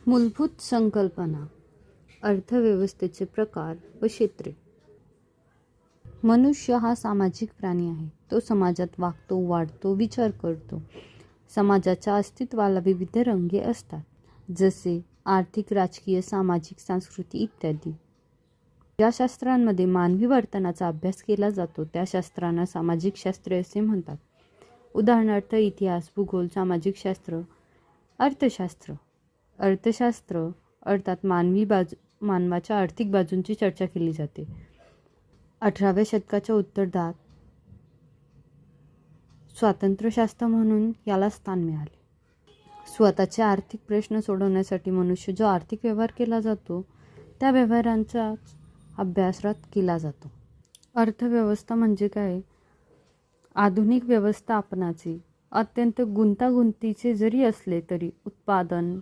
मूलभूत संकल्पना, अर्थव्यवस्थेचे प्रकार व क्षेत्रे. मनुष्य हा सामाजिक प्राणी आहे. तो समाजात वागतो, वाढतो, विचार करतो. समाजाच्या अस्तित्वाला विविध रंगे असतात, जसे आर्थिक, राजकीय, सामाजिक, सांस्कृतिक इत्यादी. ज्या शास्त्रांमध्ये मानवी वर्तनाचा अभ्यास केला जातो त्या शास्त्रांना सामाजिक शास्त्रे असे म्हणतात. उदाहरणार्थ इतिहास, भूगोल, सामाजिक शास्त्र, अर्थशास्त्र. अर्थशास्त्र अर्थात मानवाच्या आर्थिक बाजूंची चर्चा केली जाते. 18व्या शतकाच्या उत्तरार्धात स्वातंत्र्यशास्त्र म्हणून याला स्थान मिळाले. स्वतःचे आर्थिक प्रश्न सोडवण्यासाठी मनुष्य जो आर्थिक व्यवहार केला जातो त्या व्यवहारांचा अभ्यासात केला जातो. अर्थव्यवस्था म्हणजे काय? आधुनिक व्यवस्थापनाचे अत्यंत गुंतागुंतीचे जरी असले तरी उत्पादन,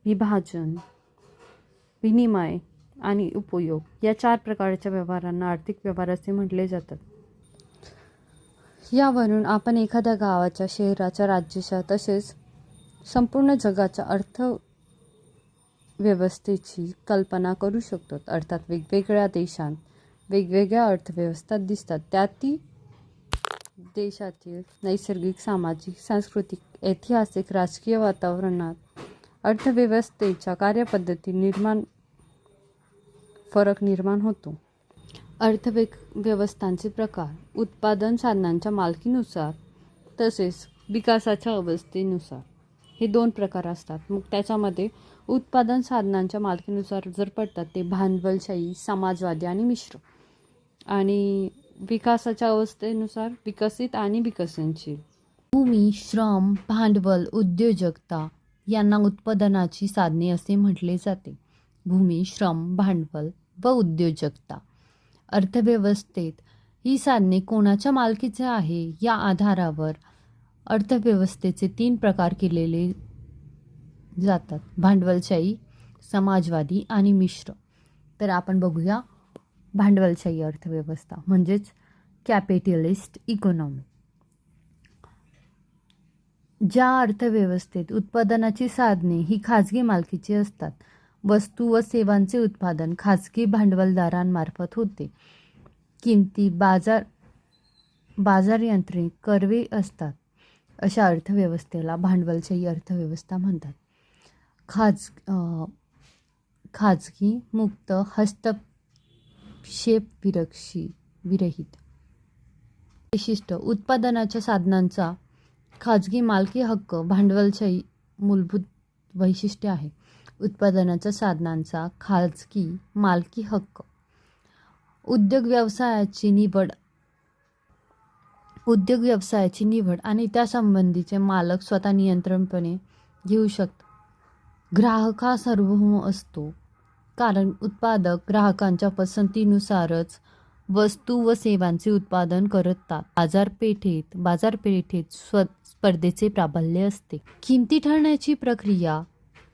विभाजन, विनिमय आणि उपयोग या 4 प्रकारच्या व्यवहारांना आर्थिक व्यवहार असे म्हटले जातात. यावरून आपण एखाद्या गावाच्या, शहराच्या, राज्याच्या तसेच संपूर्ण जगाच्या अर्थव्यवस्थेची कल्पना करू शकतो. अर्थात वेगवेगळ्या देशांत वेगवेगळ्या अर्थव्यवस्था दिसतात. त्यातील देशातील नैसर्गिक, सामाजिक, सांस्कृतिक, ऐतिहासिक, राजकीय वातावरणात अर्थव्यवस्थेच्या कार्यपद्धती फरक निर्माण होतो. अर्थव्यवस्थांचे प्रकार उत्पादन साधनांच्या मालकीनुसार तसेच विकासाच्या अवस्थेनुसार हे 2 प्रकार असतात. मग त्याच्यामध्ये उत्पादन साधनांच्या मालकीनुसार जर पडतात ते भांडवलशाही, समाजवादी आणि मिश्र. आणि विकासाच्या अवस्थेनुसार विकसित आणि विकसनशील. भूमी, श्रम, भांडवल, उद्योजकता यांना उत्पादनाची साधने असे म्हटले जाते. भूमी, श्रम, भांडवल व उद्योजकता. अर्थव्यवस्थेत ही साधने कोणाच्या मालकीचे आहे या आधारावर अर्थव्यवस्थेचे 3 प्रकार केलेले जातात: भांडवलशाही, समाजवादी आणि मिश्र. तर आपण बघूया भांडवलशाही अर्थव्यवस्था म्हणजेच कॅपिटलिस्ट इकॉनॉमी. ज्या अर्थव्यवस्थेत उत्पादनाची साधने ही खाजगी मालकीची असतात. वस्तू व सेवांचे उत्पादन खाजगी भांडवलदारांमार्फत होते. किमती बाजारयंत्रे कर्वे असतात. अशा अर्थव्यवस्थेला भांडवलशाही अर्थव्यवस्था म्हणतात. खाजगी, मुक्त, हस्तक्षेप विरहित. वैशिष्ट्य: उत्पादनाच्या साधनांचा खाजगी मालकी हक्क भांडवलशाही मूलभूत वैशिष्ट्य आहे. उत्पादनाच्या साधनांचा खाजगी मालकी हक्क. उद्योग व्यवसायाची निवड आणि त्यासंबंधीचे मालक स्वतः नियंत्रणपणे घेऊ शकतात. ग्राहक हा सार्वभौम असतो, कारण उत्पादक ग्राहकांच्या पसंतीनुसारच वस्तू व सेवांचे उत्पादन करतात. बाजारपेठेत स्पर्धेचे प्राबल्य असते. किमती ठरवण्याची प्रक्रिया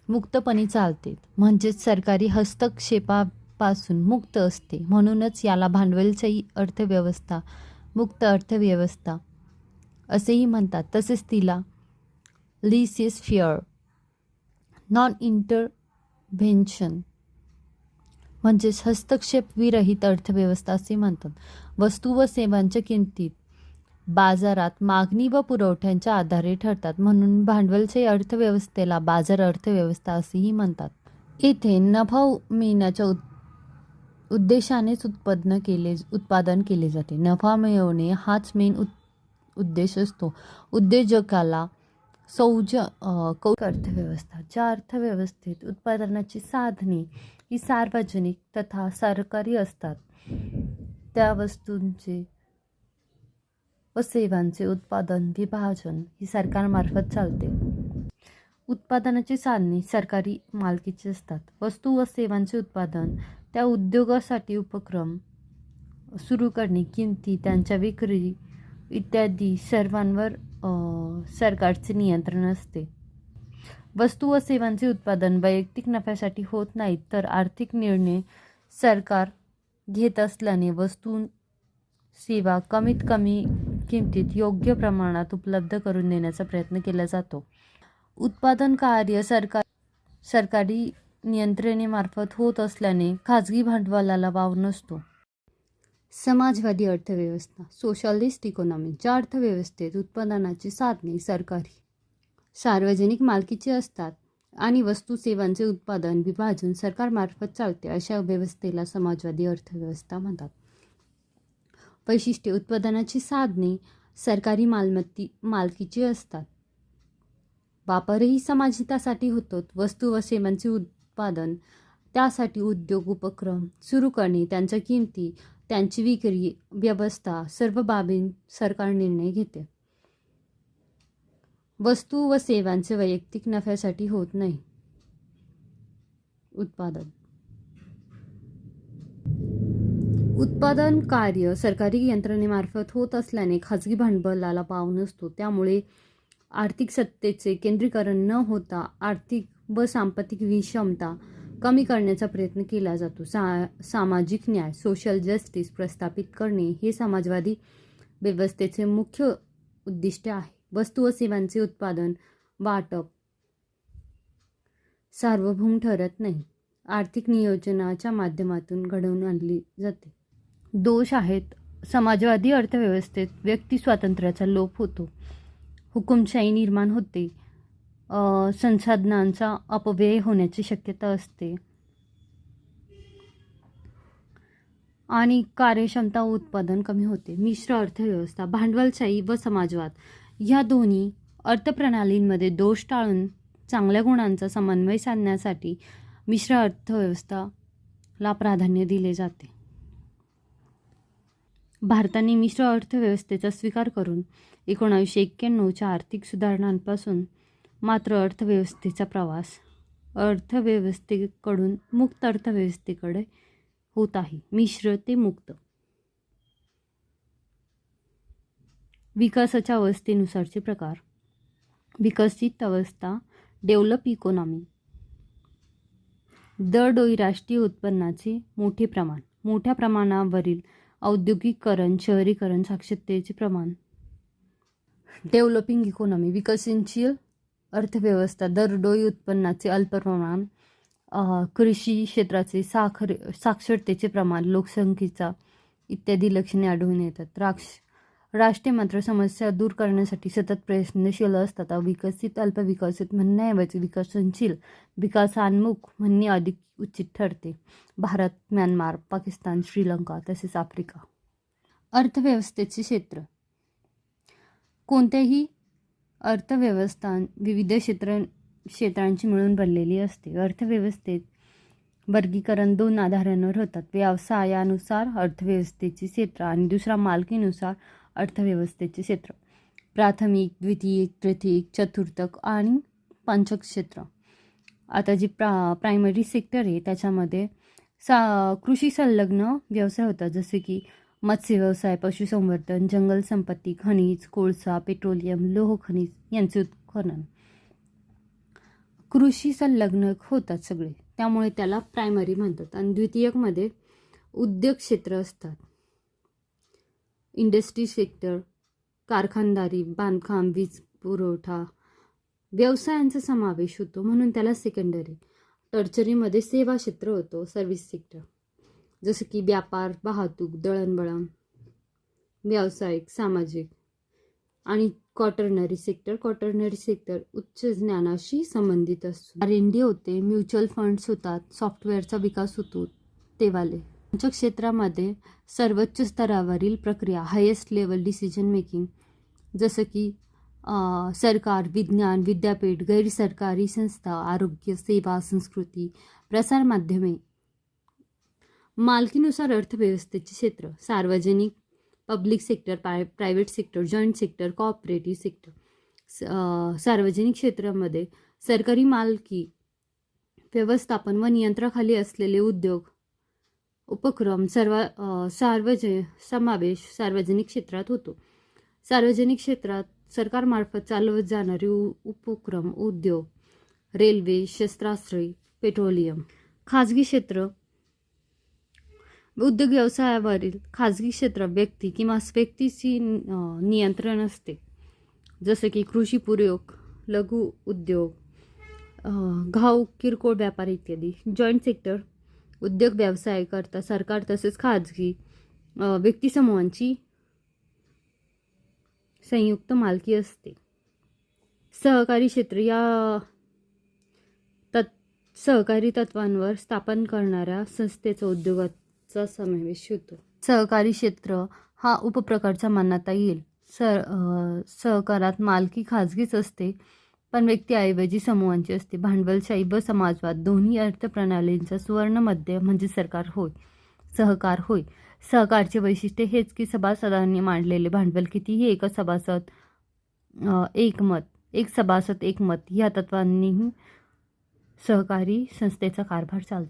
मुक्तपणे चालते, म्हणजेच सरकारी हस्तक्षेपापासून मुक्त असते. म्हणूनच याला भांडवलशाही अर्थव्यवस्था, मुक्त अर्थव्यवस्था असेही म्हणतात. तसेच तिला लेइसे फेअर, नॉन इंटरव्हेन्शन म्हणजेच हस्तक्षेप विरहित अर्थव्यवस्था असे म्हणतात. वस्तू व सेवांच्या किमतीत बाजारात मागणी व पुरवठ्यांच्या आधारे ठरतात. म्हणून भांडवलशाही अर्थव्यवस्थेला बाजार अर्थव्यवस्था असेही म्हणतात. येथे नफा मिळवण्याच्या उद्देशानेच उत्पादन केले जाते. नफा मिळवणे हाच मेन उद्देश असतो. उद्योजकाला अर्थव्यवस्था. ज्या अर्थव्यवस्थेत उत्पादनाची साधने ही सार्वजनिक तथा सरकारी असतात त्या वस्तूंचे व सेवांचे उत्पादन, विभाजन ही सरकारमार्फत चालते. उत्पादनाची साधने सरकारी मालकीची असतात. वस्तू व सेवांचे उत्पादन त्या उद्योगासाठी उपक्रम सुरू करणे, किमती, त्यांच्या विक्री इत्यादी सर्वांवर सरकारचे नियंत्रण असते. वस्तू व सेवांचे उत्पादन वैयक्तिक नफ्यासाठी होत नाहीत, तर आर्थिक निर्णय सरकार घेत असल्याने वस्तू सेवा कमीत कमी किमतीत योग्य प्रमाणात उपलब्ध करून देण्याचा प्रयत्न केला जातो. उत्पादन कार्य सरकारी नियंत्रणेमार्फत होत असल्याने खाजगी भांडवलाला वाव नसतो. समाजवादी अर्थव्यवस्था सोशलिस्ट इकॉनॉमी, ज्या अर्थव्यवस्थेत उत्पादनाची साधने सरकारी सार्वजनिक मालकीची असतात आणि वस्तू सेवांचे उत्पादन विभाजन सरकारमार्फत चालते, अशा व्यवस्थेला समाजवादी अर्थव्यवस्था म्हणतात. वैशिष्ट्ये: उत्पादनाची साधने सरकारी मालकीची असतात. वापरही समाजहितासाठी होतो. वस्तू व सेवांचे उत्पादन, त्यासाठी उद्योग उपक्रम सुरू करणे, त्यांच्या किमती, त्यांची विक्री व्यवस्था सर्व बाबी सरकार निर्णय घेते. वस्तू व सेवांचे वैयक्तिक नफ्यासाठी होत नाही. उत्पादन कार्य सरकारी यंत्रणेमार्फत होत असल्याने खाजगी भांडवलाला वाव नसतो. त्यामुळे आर्थिक सत्तेचे केंद्रीकरण न होता आर्थिक व सांस्कृतिक विषमता कमी करण्याचा प्रयत्न केला जातो. सामाजिक न्याय सोशल जस्टिस प्रस्थापित करणे हे समाजवादी व्यवस्थेचे मुख्य उद्दिष्ट आहे. वस्तू व सेवांचे उत्पादन वाटप सार्वभौम ठरत नाही. आर्थिक नियोजनाच्या माध्यमातून घडवून आणली जाते. दोष आहेत: समाजवादी अर्थव्यवस्थेत व्यक्ती स्वातंत्र्याचा लोप होतो, हुकुमशाही निर्माण होते, संसाधनांचा अपव्यय होण्याची शक्यता असते आणि कार्यक्षमता उत्पादन कमी होते. मिश्र अर्थव्यवस्था भांडवलशाही व समाजवाद ह्या दोन्ही अर्थप्रणालींमध्ये दोष टाळून चांगल्या गुणांचा समन्वय साधण्यासाठी मिश्र अर्थव्यवस्थेला प्राधान्य दिले जाते. भारताने मिश्र अर्थव्यवस्थेचा स्वीकार करून 1991च्या आर्थिक सुधारणांपासून मात्र अर्थव्यवस्थेचा प्रवास अर्थव्यवस्थेकडून मुक्त अर्थव्यवस्थेकडे होत आहे. मिश्र ते मुक्त. विकासाच्या अवस्थेनुसारचे प्रकार: विकसित अवस्था डेव्हलप इकॉनॉमी, दरडोई राष्ट्रीय उत्पन्नाचे मोठे प्रमाण, मोठ्या प्रमाणावरील औद्योगिकीकरण, शहरीकरण, साक्षरतेचे प्रमाण. डेव्हलपिंग इकॉनॉमी विकसनशील अर्थव्यवस्था, दरडोई उत्पन्नाचे अल्प प्रमाण, कृषी क्षेत्राचे साक्षरतेचे प्रमाण, लोकसंख्येचा इत्यादी लक्षणे आढळून येतात. राष्ट्रे मात्र समस्या दूर करण्यासाठी सतत प्रयत्नशील असतात. अविकसित अल्पविकसित म्हणण्याऐवजी विकसनशील विकासान्मुख म्हणणे अधिक उचित ठरते. भारत, म्यानमार, पाकिस्तान, श्रीलंका तसेच आफ्रिका. अर्थव्यवस्थेचे क्षेत्र: कोणत्याही अर्थव्यवस्था विविध क्षेत्रांची मिळून बनलेली असते. अर्थव्यवस्थेत वर्गीकरण 2 आधारांवर होतात: व्यवसायानुसार अर्थव्यवस्थेचे क्षेत्र आणि दुसरा मालकीनुसार अर्थव्यवस्थेचे क्षेत्र. प्राथमिक, द्वितीयक, तृतीयक, चतुर्थक आणि पंचक क्षेत्र. आता जी प्रायमरी सेक्टर आहे त्याच्यामध्ये कृषी संलग्न व्यवसाय होतात, जसे की मत्स्य व्यवसाय, पशुसंवर्धन, जंगल संपत्ती, खनिज, कोळसा, पेट्रोलियम, लोह खनिज यांचे उत्खनन. कृषी संलग्न होतात सगळे, त्यामुळे त्याला प्रायमरी म्हणतात. आणि द्वितीयकमध्ये उद्योग क्षेत्र असतात, इंडस्ट्री सेक्टर, कारखानदारी, बांधकाम, वीज पुरवठा व्यवसायांचा समावेश होतो, म्हणून त्याला सेकंडरी. टर्चरीमध्ये सेवा क्षेत्र होतो, सर्व्हिस सेक्टर, जसं की व्यापार, वाहतूक, दळणवळण, व्यावसायिक, सामाजिक. आणि क्वाटर्नरी सेक्टर उच्च ज्ञानाशी संबंधित असतो. R&D होते, म्युच्युअल फंड्स होतात, सॉफ्टवेअरचा विकास होतो तेवाले. पंचक क्षेत्रामध्ये सर्वोच्च स्तरावरील प्रक्रिया, हायेस्ट लेवल डिसिजन मेकिंग, जसं की सरकार, विज्ञान, विद्यापीठ, गैरसरकारी संस्था, आरोग्य सेवा, संस्कृती, प्रसारमाध्यमे. मालकीनुसार अर्थव्यवस्थेचे क्षेत्र: सार्वजनिक, public sector, private sector, joint sector, cooperative sector. सार्वजनिक क्षेत्रामध्ये सरकारी मालकी, व्यवस्थापन व नियंत्रणाखाली असलेले उद्योग उपक्रम समावेश सार्वजनिक क्षेत्रात होतो. सार्वजनिक क्षेत्रात सरकारमार्फत चालवत जाणारे उपक्रम, उद्योग, रेल्वे, शस्त्रास्त्रे, पेट्रोलियम. खाजगी क्षेत्र: उद्योग व्यवसायावरील खाजगी क्षेत्र व्यक्ती किंवा व्यक्तीची नियंत्रण असते, जसे की कृषी पूरक, लघु उद्योग, घाऊक किरकोळ व्यापार इत्यादी. जॉईंट सेक्टर उद्योग व्यवसाय करता सरकार तसेच खाजगी व्यक्तिसमूहांची संयुक्त मालकी असते. सहकारी क्षेत्र या सहकारी तत्वांवर स्थापन करणाऱ्या संस्थेचा उद्योगाचा समावेश होतो. सहकारी क्षेत्र हा उपप्रकारचा मानता येईल. सहकारात मालकी खाजगीच असते, पण व्यक्तीऐवजी समूहांची असते. भांडवलशाही व समाजवाद दोन्ही अर्थप्रणालींचा सुवर्ण मध्य म्हणजे सहकार होय. सहकारचे वैशिष्ट्य हेच की सभासदांनी मांडलेले भांडवल कितीही एक सभासद एक मत या तत्वांनी सहकारी संस्थेचा कारभार चालतो.